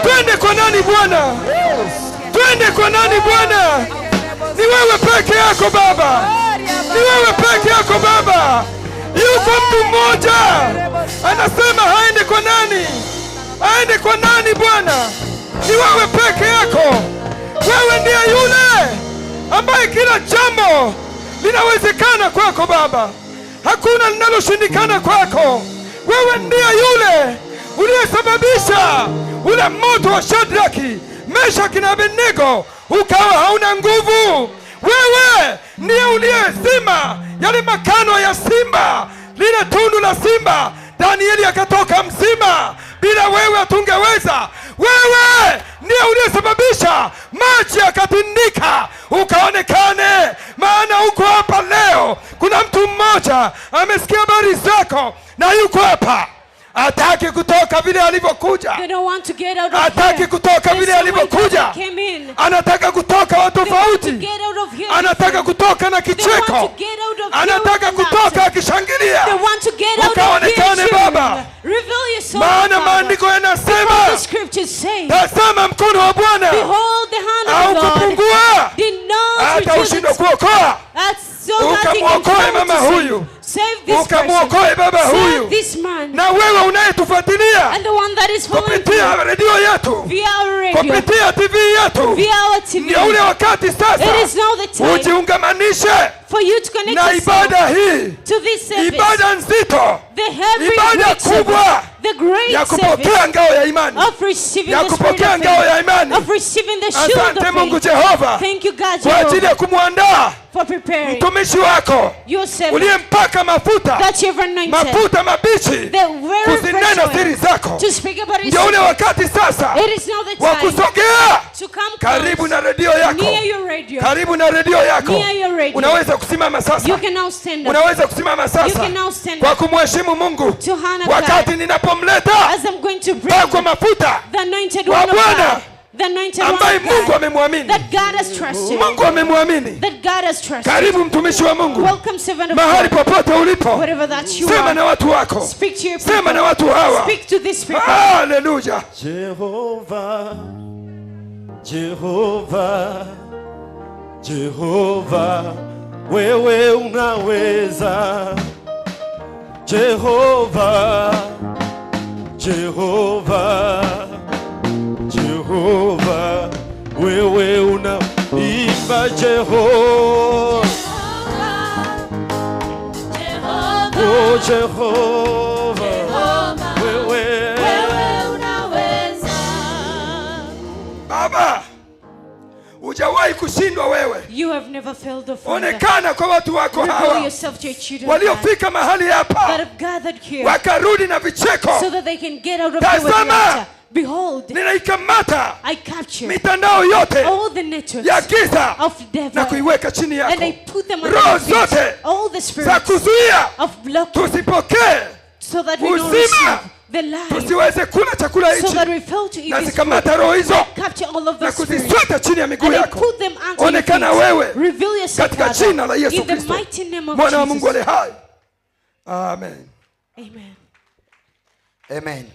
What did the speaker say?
Twende kwa nani Bwana? Twende kwa nani Bwana? Ni wewe peke yako Baba. Ni wewe peke yako Baba. Yuko mtu mmoja anasema haende kwa nani? Aende kwa nani Bwana? Ni wewe peke yako. Wewe ndiye yule ambaye kila jambo linawezekana kwako Baba. Hakuna linaloshindikana kwako. Wewe ndiye yule uliyesababisha ule moto wa Shadraki, Meshaki na Abednego ukawa hauna nguvu. Wewe ndiye uliyezima yale makano ya simba, lile tundu la simba. Danieli akatoka mzima. Bila wewe hatungeweza. Wewe ndiye uliyesababisha maji yakatindika ukaonekane. Maana uko hapa leo. Kuna mtu mmoja amesikia habari zako na yuko hapa. Hataki kutoka vile alivyokuja. Hataki kutoka vile alivyokuja. Anataka kutoka watu tofauti. Anataka kutoka na kicheko. Anataka kutoka akishangilia. Ukaonekane Baba. Maana maandiko yanasema, tazama mkono wa Bwana haukupungua hata ushindwe kuokoa. Ukamwokoe mama huyu. Ukamwokoe baba huyu. Na wewe unayetufuatilia kupitia redio yetu, kupitia TV yetu, ndio ule wakati sasa ujiungamanishe na ibada hii, ibada nzito, ibada kubwa ya kupokea ngao ya imani, ya kupokea ngao ya imani. Asante Mungu Jehova kwa ajili ya kumwandaa mtumishi wako uliyempaka mafuta mabichi kuzinena siri zako. Ndio ule wakati sasa wa kusogea karibu na redio yako, karibu na redio yako. Unaweza kusimama sasa, unaweza kusimama sasa kwa kumheshimu Mungu wakati ninapomleta kwa mafuta wa Bwana ambaye Mungu amemwamini. Mungu amemwamini. Karibu mtumishi wa Mungu. Mahali popote ulipo, sema na watu wako, sema na watu hawa. Haleluya. Jehova, Jehova, Jehova, wewe unaweza. Jehova, Jehova, Jehova, wewe unaimba. Jehova, oh Jehova, wewe unaweza. Baba, hujawahi kushindwa wewe. You have never failed the Father. Onekana kwa watu wako hawa waliofika mahali hapa wakarudi na vicheko. So that they can get out of here with laughter. Behold, ninaikamata I capture mitandao yote all the networks ya giza of devil, na kuiweka chini yako. and I put them under roho your feet. zote All the za spirits kuzuia of blocking, tusipokee so that we don't receive the life, tusiweze kula chakula so hichi, that we fail to eat na this zikamata food. roho hizo Capture all of na the spirits, kuzisweta chini ya miguu and I yako. put them under your Onekana feet. wewe Reveal yourself, katika Father, jina la Yesu in the Kristo, mighty name of mwana wa Mungu Jesus. aliye hai. Amen. Amen. Amen.